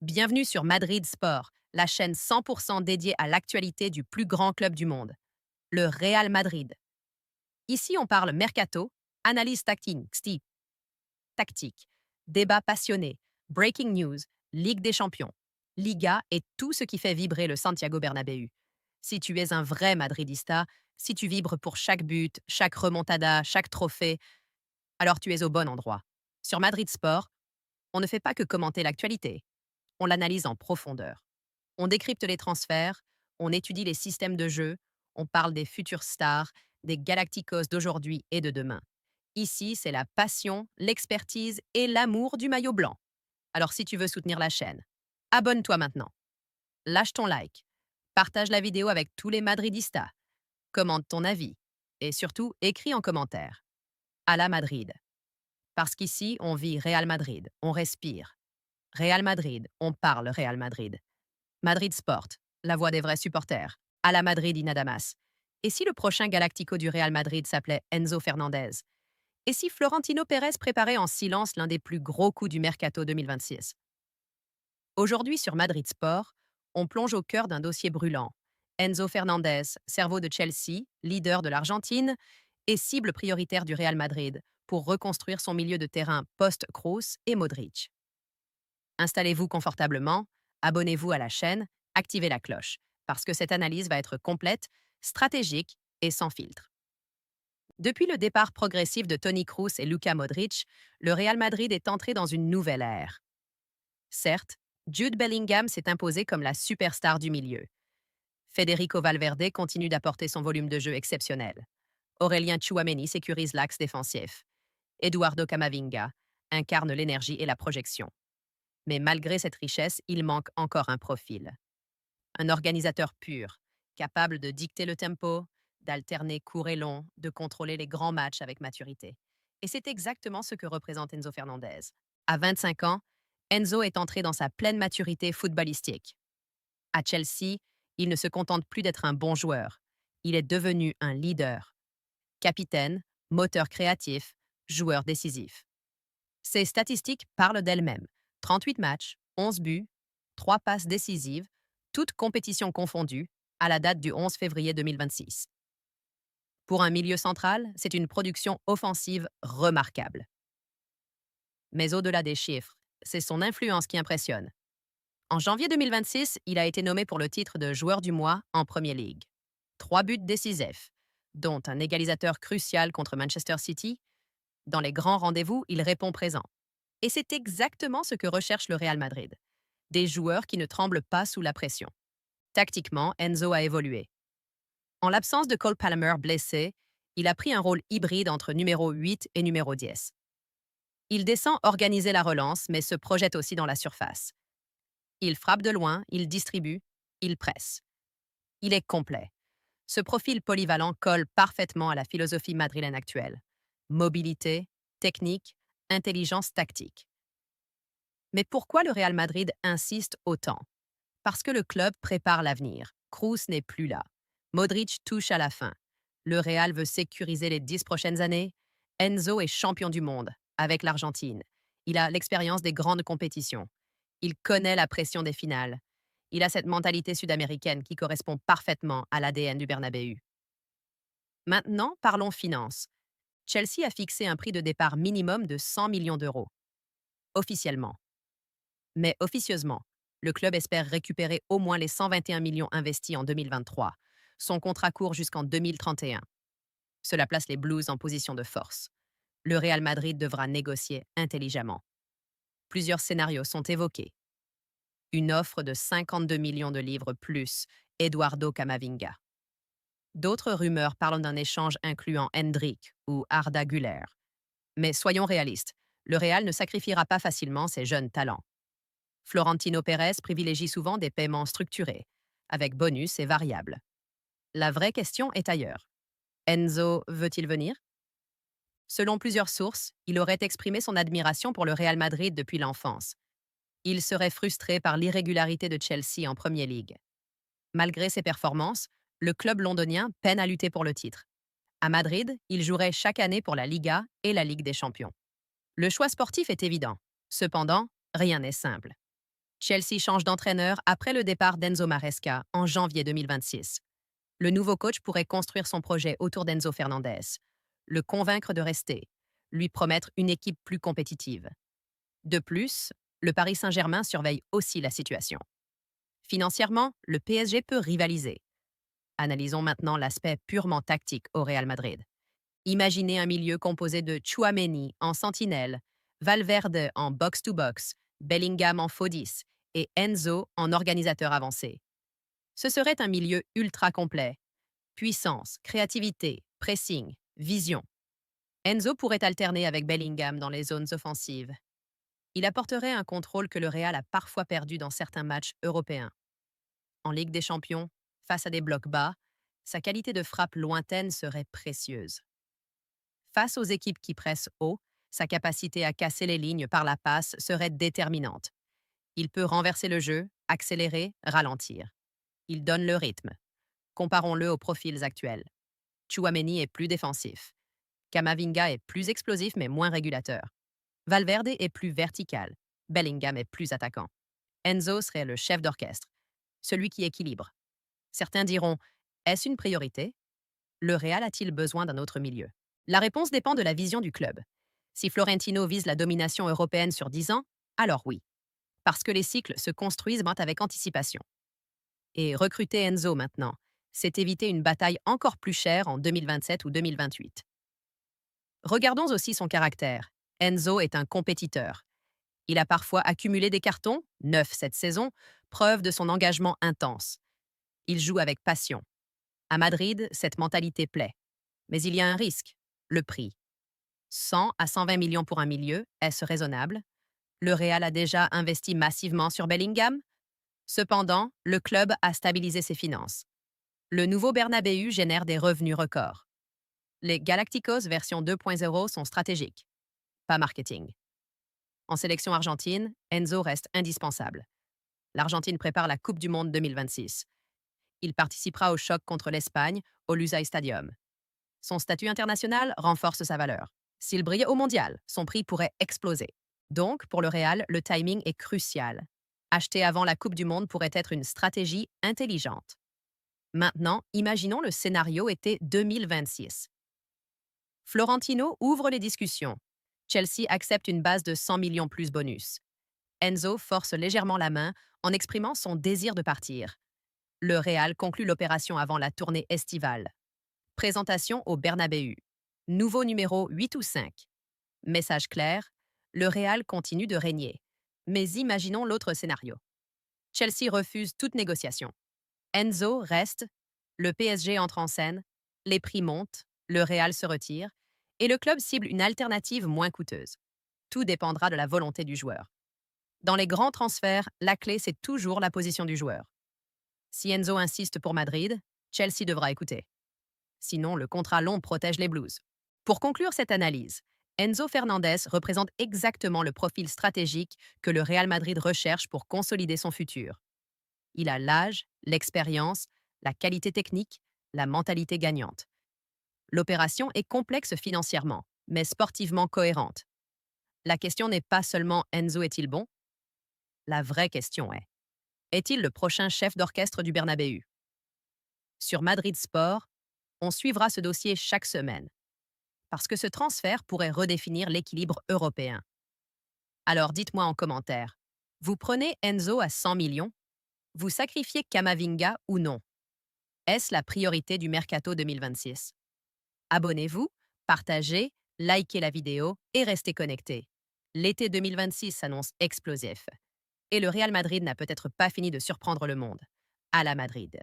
Bienvenue sur Madrid Sport, la chaîne 100% dédiée à l'actualité du plus grand club du monde, le Real Madrid. Ici, on parle mercato, analyse tactique, débat passionné, breaking news, Ligue des champions, Liga et tout ce qui fait vibrer le Santiago Bernabéu. Si tu es un vrai madridista, si tu vibres pour chaque but, chaque remontada, chaque trophée, alors tu es au bon endroit. Sur Madrid Sport, on ne fait pas que commenter l'actualité, on l'analyse en profondeur. On décrypte les transferts, on étudie les systèmes de jeu, on parle des futures stars, des Galacticos d'aujourd'hui et de demain. Ici, c'est la passion, l'expertise et l'amour du maillot blanc. Alors si tu veux soutenir la chaîne, abonne-toi maintenant. Lâche ton like, partage la vidéo avec tous les Madridistas, commente ton avis et surtout écris en commentaire. À la Madrid. Parce qu'ici, on vit Real Madrid, on respire. Real Madrid, on parle Real Madrid. Madrid Sport, la voix des vrais supporters. À la Madrid Inadamas. Et si le prochain Galactico du Real Madrid s'appelait Enzo Fernandez? Et si Florentino Pérez préparait en silence l'un des plus gros coups du Mercato 2026? Aujourd'hui sur Madrid Sport, on plonge au cœur d'un dossier brûlant. Enzo Fernandez, cerveau de Chelsea, leader de l'Argentine et cible prioritaire du Real Madrid pour reconstruire son milieu de terrain post-Kroos et Modric. Installez-vous confortablement, abonnez-vous à la chaîne, activez la cloche, parce que cette analyse va être complète, stratégique et sans filtre. Depuis le départ progressif de Toni Kroos et Luka Modric, le Real Madrid est entré dans une nouvelle ère. Certes, Jude Bellingham s'est imposé comme la superstar du milieu. Federico Valverde continue d'apporter son volume de jeu exceptionnel. Aurélien Tchouaméni sécurise l'axe défensif. Eduardo Camavinga incarne l'énergie et la projection. Mais malgré cette richesse, il manque encore un profil. Un organisateur pur, capable de dicter le tempo, d'alterner court et long, de contrôler les grands matchs avec maturité. Et c'est exactement ce que représente Enzo Fernandez. À 25 ans, Enzo est entré dans sa pleine maturité footballistique. À Chelsea, il ne se contente plus d'être un bon joueur. Il est devenu un leader. Capitaine, moteur créatif, joueur décisif. Ses statistiques parlent d'elles-mêmes. 38 matchs, 11 buts, 3 passes décisives, toutes compétitions confondues, à la date du 11 février 2026. Pour un milieu central, c'est une production offensive remarquable. Mais au-delà des chiffres, c'est son influence qui impressionne. En janvier 2026, il a été nommé pour le titre de joueur du mois en Premier League. 3 buts décisifs, dont un égalisateur crucial contre Manchester City. Dans les grands rendez-vous, il répond présent. Et c'est exactement ce que recherche le Real Madrid. Des joueurs qui ne tremblent pas sous la pression. Tactiquement, Enzo a évolué. En l'absence de Cole Palmer blessé, il a pris un rôle hybride entre numéro 8 et numéro 10. Il descend organiser la relance, mais se projette aussi dans la surface. Il frappe de loin, il distribue, il presse. Il est complet. Ce profil polyvalent colle parfaitement à la philosophie madrilène actuelle. Mobilité, technique, intelligence tactique. Mais pourquoi le Real Madrid insiste autant? Parce que le club prépare l'avenir. Kroos n'est plus là. Modric touche à la fin. Le Real veut sécuriser les 10 prochaines années. Enzo est champion du monde avec l'Argentine. Il a l'expérience des grandes compétitions. Il connaît la pression des finales. Il a cette mentalité sud-américaine qui correspond parfaitement à l'ADN du Bernabéu. Maintenant, parlons finances. Chelsea a fixé un prix de départ minimum de 100 millions d'euros. Officiellement. Mais officieusement, le club espère récupérer au moins les 121 millions investis en 2023. Son contrat court jusqu'en 2031. Cela place les Blues en position de force. Le Real Madrid devra négocier intelligemment. Plusieurs scénarios sont évoqués. Une offre de 52 millions de livres plus Eduardo Camavinga. D'autres rumeurs parlent d'un échange incluant Hendrik ou Arda Güler. Mais soyons réalistes, le Real ne sacrifiera pas facilement ses jeunes talents. Florentino Pérez privilégie souvent des paiements structurés, avec bonus et variables. La vraie question est ailleurs. Enzo veut-il venir? Selon plusieurs sources, il aurait exprimé son admiration pour le Real Madrid depuis l'enfance. Il serait frustré par l'irrégularité de Chelsea en Premier League. Malgré ses performances, le club londonien peine à lutter pour le titre. À Madrid, il jouerait chaque année pour la Liga et la Ligue des Champions. Le choix sportif est évident. Cependant, rien n'est simple. Chelsea change d'entraîneur après le départ d'Enzo Maresca en janvier 2026. Le nouveau coach pourrait construire son projet autour d'Enzo Fernandez, le convaincre de rester, lui promettre une équipe plus compétitive. De plus, le Paris Saint-Germain surveille aussi la situation. Financièrement, le PSG peut rivaliser. Analysons maintenant l'aspect purement tactique au Real Madrid. Imaginez un milieu composé de Tchouaméni en sentinelle, Valverde en box-to-box, Bellingham en faux 10 et Enzo en organisateur avancé. Ce serait un milieu ultra complet. Puissance, créativité, pressing, vision. Enzo pourrait alterner avec Bellingham dans les zones offensives. Il apporterait un contrôle que le Real a parfois perdu dans certains matchs européens. En Ligue des Champions, face à des blocs bas, sa qualité de frappe lointaine serait précieuse. Face aux équipes qui pressent haut, sa capacité à casser les lignes par la passe serait déterminante. Il peut renverser le jeu, accélérer, ralentir. Il donne le rythme. Comparons-le aux profils actuels. Tchouaméni est plus défensif. Camavinga est plus explosif mais moins régulateur. Valverde est plus vertical. Bellingham est plus attaquant. Enzo serait le chef d'orchestre, celui qui équilibre. Certains diront, est-ce une priorité? Le Real a-t-il besoin d'un autre milieu? La réponse dépend de la vision du club. Si Florentino vise la domination européenne sur 10 ans, alors oui, parce que les cycles se construisent avec anticipation. Et recruter Enzo maintenant, c'est éviter une bataille encore plus chère en 2027 ou 2028. Regardons aussi son caractère. Enzo est un compétiteur. Il a parfois accumulé des cartons, 9 cette saison, preuve de son engagement intense. Il joue avec passion. À Madrid, cette mentalité plaît. Mais il y a un risque, le prix. 100 à 120 millions pour un milieu, est-ce raisonnable? Le Real a déjà investi massivement sur Bellingham. Cependant, le club a stabilisé ses finances. Le nouveau Bernabéu génère des revenus records. Les Galacticos version 2.0 sont stratégiques, pas marketing. En sélection argentine, Enzo reste indispensable. L'Argentine prépare la Coupe du Monde 2026. Il participera au choc contre l'Espagne au Lusail Stadium. Son statut international renforce sa valeur. S'il brille au mondial, son prix pourrait exploser. Donc, pour le Real, le timing est crucial. Acheter avant la Coupe du Monde pourrait être une stratégie intelligente. Maintenant, imaginons le scénario été 2026. Florentino ouvre les discussions. Chelsea accepte une base de 100 millions plus bonus. Enzo force légèrement la main en exprimant son désir de partir. Le Real conclut l'opération avant la tournée estivale. Présentation au Bernabéu. Nouveau numéro 8 ou 5. Message clair, le Real continue de régner. Mais imaginons l'autre scénario. Chelsea refuse toute négociation. Enzo reste, le PSG entre en scène, les prix montent, le Real se retire, et le club cible une alternative moins coûteuse. Tout dépendra de la volonté du joueur. Dans les grands transferts, la clé, c'est toujours la position du joueur. Si Enzo insiste pour Madrid, Chelsea devra écouter. Sinon, le contrat long protège les Blues. Pour conclure cette analyse, Enzo Fernandez représente exactement le profil stratégique que le Real Madrid recherche pour consolider son futur. Il a l'âge, l'expérience, la qualité technique, la mentalité gagnante. L'opération est complexe financièrement, mais sportivement cohérente. La question n'est pas seulement Enzo est-il bon? La vraie question est-il le prochain chef d'orchestre du Bernabéu? Sur Madrid Sport, on suivra ce dossier chaque semaine, parce que ce transfert pourrait redéfinir l'équilibre européen. Alors dites-moi en commentaire, vous prenez Enzo à 100 millions? Vous sacrifiez Camavinga ou non? Est-ce la priorité du Mercato 2026? Abonnez-vous, partagez, likez la vidéo et restez connectés. L'été 2026 s'annonce explosif. Et le Real Madrid n'a peut-être pas fini de surprendre le monde. À la Madrid.